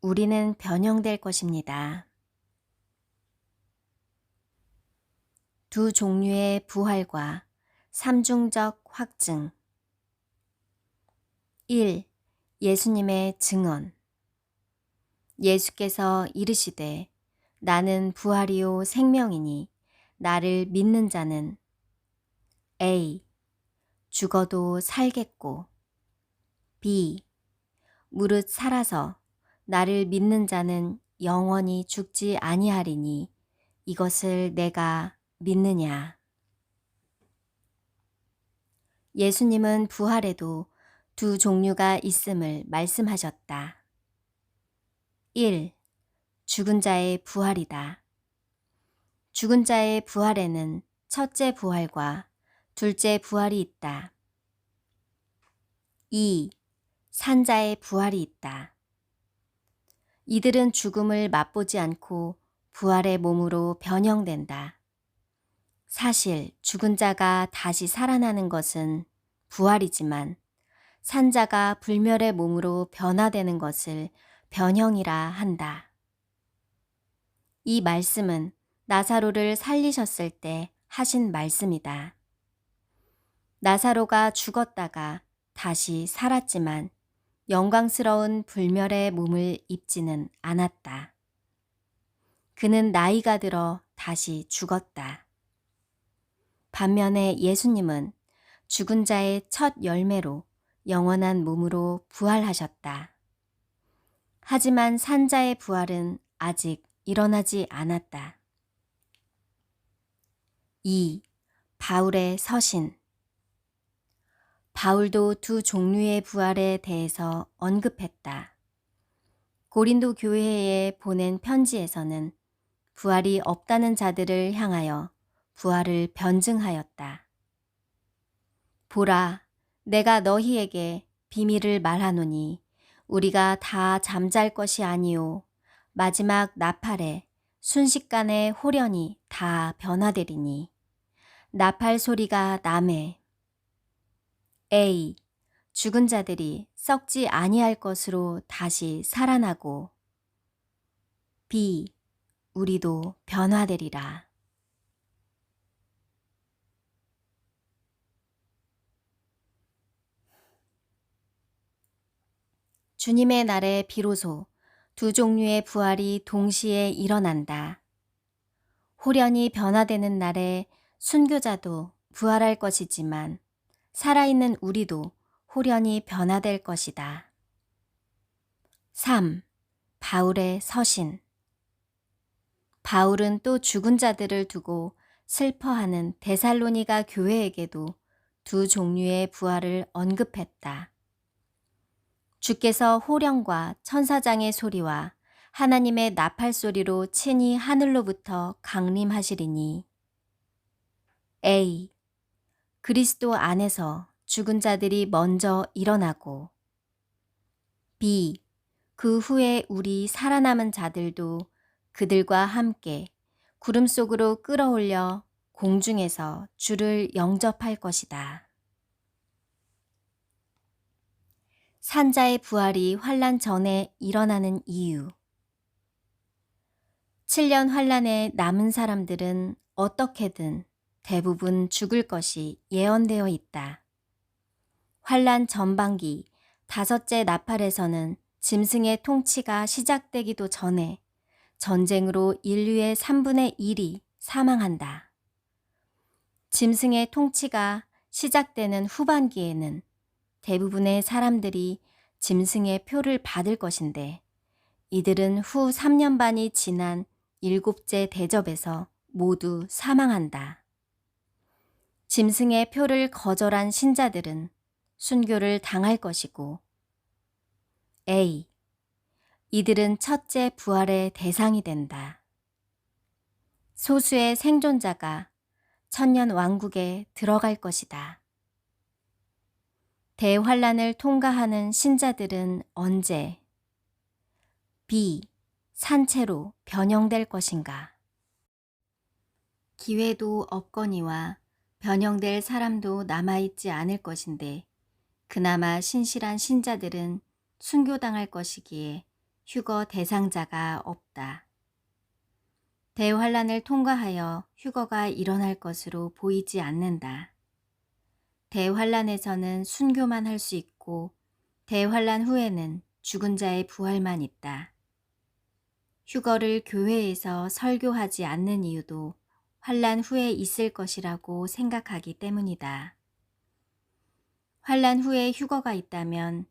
우리는 변형될 것입니다. 두 종류의 부활과 삼중적 확증. 1. 예수님의 증언. 예수께서 이르시되 나는 부활이요 생명이니 나를 믿는 자는 A. 죽어도 살겠고 B. 무릇 살아서 나를 믿는 자는 영원히 죽지 아니하리니 이것을 내가 믿느냐. 예수님은 부활에도 두 종류가 있음을 말씀하셨다. 1. 죽은 자의 부활이다. 죽은 자의 부활에는 첫째 부활과 둘째 부활이 있다. 2. 산 자의 부활이 있다. 이들은 죽음을 맛보지 않고 부활의 몸으로 변형된다. 사실 죽은 자가 다시 살아나는 것은 부활이지만 산 자가 불멸의 몸으로 변화되는 것을 변형이라 한다. 이 말씀은 나사로를 살리셨을 때 하신 말씀이다. 나사로가 죽었다가 다시 살았지만 영광스러운 불멸의 몸을 입지는 않았다. 그는 나이가 들어 다시 죽었다. 반면에 예수님은 죽은 자의 첫 열매로 영원한 몸으로 부활하셨다. 하지만 산 자의 부활은 아직 일어나지 않았다. 2. 바울의 서신. 바울도 두 종류의 부활에 대해서 언급했다. 고린도 교회에 보낸 편지에서는 부활이 없다는 자들을 향하여 부활을 변증하였다. 보라, 내가 너희에게 비밀을 말하노니 우리가 다 잠잘 것이 아니요 마지막 나팔에 순식간에 홀연히 다 변화되리니 나팔 소리가 나매. A. 죽은 자들이 썩지 아니할 것으로 다시 살아나고 B. 우리도 변화되리라. 주님의 날에 비로소 두 종류의 부활이 동시에 일어난다. 홀연히 변화되는 날에 순교자도 부활할 것이지만 살아있는 우리도 홀연히 변화될 것이다. 3. 바울의 서신. 바울은 또 죽은 자들을 두고 슬퍼하는 데살로니가 교회에게도 두 종류의 부활을 언급했다. 주께서 호령과 천사장의 소리와 하나님의 나팔 소리로 친히 하늘로부터 강림하시리니 A. 그리스도 안에서 죽은 자들이 먼저 일어나고 B. 그 후에 우리 살아남은 자들도 그들과 함께 구름 속으로 끌어올려 공중에서 주를 영접할 것이다. 산자의 부활이 환난 전에 일어나는 이유. 7년 환난에 남은 사람들은 어떻게든 대부분 죽을 것이 예언되어 있다. 환난 전반기 5째 나팔에서는 짐승의 통치가 시작되기도 전에 전쟁으로 인류의 3분의 1이 사망한다. 짐승의 통치가 시작되는 후반기에는 대부분의 사람들이 짐승의 표를 받을 것인데 이들은 후 3년 반이 지난 7째 대접에서 모두 사망한다. 짐승의 표를 거절한 신자들은 순교를 당할 것이고 A. 이들은 첫째 부활의 대상이 된다. 소수의 생존자가 천년 왕국에 들어갈 것이다. 대환란을 통과하는 신자들은 언제 B. 산채로 변형될 것인가? 기회도 없거니와 변형될 사람도 남아있지 않을 것인데 그나마 신실한 신자들은 순교당할 것이기에 휴거 대상자가 없다. 대환란을 통과하여 휴거가 일어날 것으로 보이지 않는다. 대환란에서는 순교만 할 수 있고 대환란 후에는 죽은 자의 부활만 있다. 휴거를 교회에서 설교하지 않는 이유도 환란 후에 있을 것이라고 생각하기 때문이다. 환란 후에 휴거가 있다면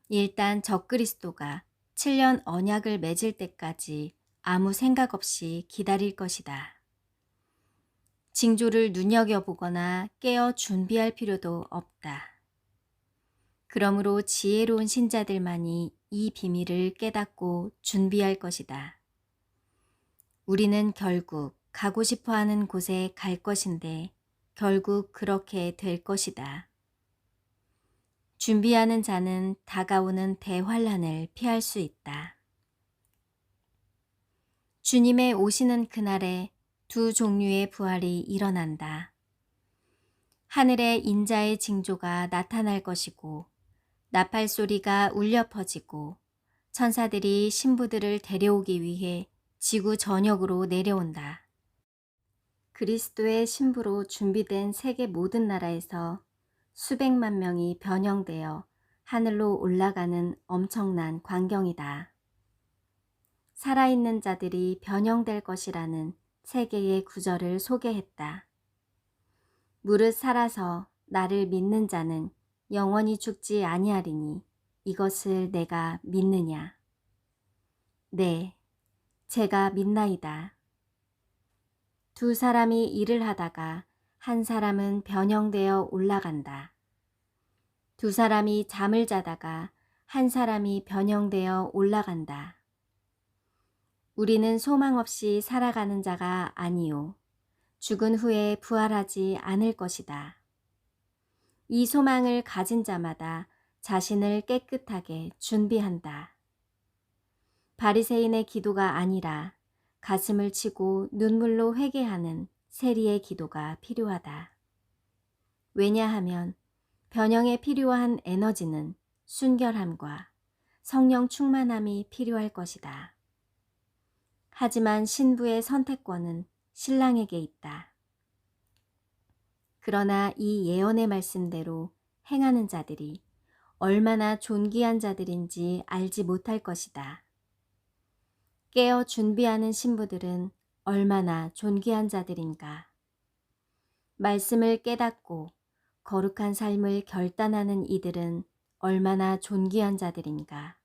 일단 적그리스도가 7년 언약을 맺을 때까지 아무 생각 없이 기다릴 것이다. 징조를 눈여겨보거나 깨어 준비할 필요도 없다. 그러므로 지혜로운 신자들만이 이 비밀을 깨닫고 준비할 것이다. 우리는 결국 가고 싶어 하는 곳에 갈 것인데 결국 그렇게 될 것이다. 준비하는 자는 다가오는 대환란을 피할 수 있다. 주님의 오시는 그날에 두 종류의 부활이 일어난다. 하늘에 인자의 징조가 나타날 것이고 나팔 소리가 울려 퍼지고 천사들이 신부들을 데려오기 위해 지구 전역으로 내려온다. 그리스도의 신부로 준비된 세계 모든 나라에서 수백만 명이 변형되어 하늘로 올라가는 엄청난 광경이다. 살아있는 자들이 변형될 것이라는 세계의 구절을 소개했다. 무릇 살아서 나를 믿는 자는 영원히 죽지 아니하리니 이것을 내가 믿느냐. 네, 제가 믿나이다. 두 사람이 일을 하다가 한 사람은 변형되어 올라간다. 두 사람이 잠을 자다가 한 사람이 변형되어 올라간다. 우리는 소망 없이 살아가는 자가 아니요 죽은 후에 부활하지 않을 것이다. 이 소망을 가진 자마다 자신을 깨끗하게 준비한다. 바리새인의 기도가 아니라 가슴을 치고 눈물로 회개하는 세리의 기도가 필요하다. 왜냐하면 변형에 필요한 에너지는 순결함과 성령 충만함이 필요할 것이다. 하지만 신부의 선택권은 신랑에게 있다. 그러나 이 예언의 말씀대로 행하는 자들이 얼마나 존귀한 자들인지 알지 못할 것이다. 깨어 준비하는 신부들은 얼마나 존귀한 자들인가. 말씀을 깨닫고 거룩한 삶을 결단하는 이들은 얼마나 존귀한 자들인가.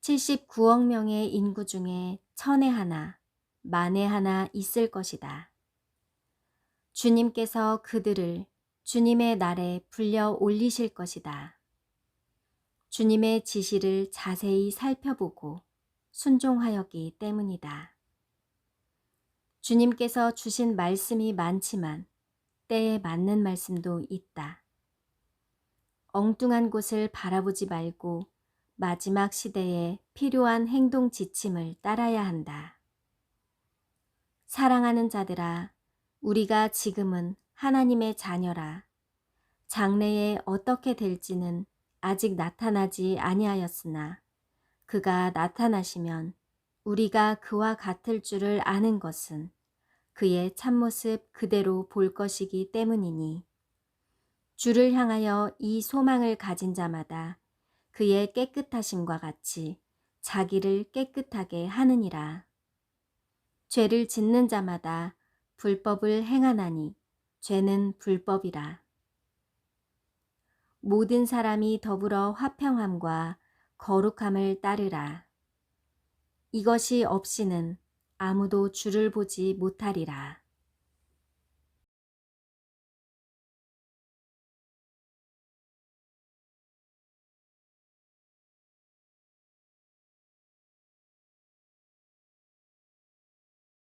79억 명의 인구 중에 1000에 하나, 만에 하나 있을 것이다. 주님께서 그들을 주님의 날에 불려 올리실 것이다. 주님의 지시를 자세히 살펴보고 순종하였기 때문이다. 주님께서 주신 말씀이 많지만 때에 맞는 말씀도 있다. 엉뚱한 곳을 바라보지 말고 마지막 시대에 필요한 행동 지침을 따라야 한다. 사랑하는 자들아, 우리가 지금은 하나님의 자녀라. 장래에 어떻게 될지는 아직 나타나지 아니하였으나 그가 나타나시면 우리가 그와 같을 줄을 아는 것은 그의 참모습 그대로 볼 것이기 때문이니 주를 향하여 이 소망을 가진 자마다 그의 깨끗하심과 같이 자기를 깨끗하게 하느니라. 죄를 짓는 자마다 불법을 행하나니 죄는 불법이라. 모든 사람이 더불어 화평함과 거룩함을 따르라. 이것이 없이는 아무도 주를 보지 못하리라.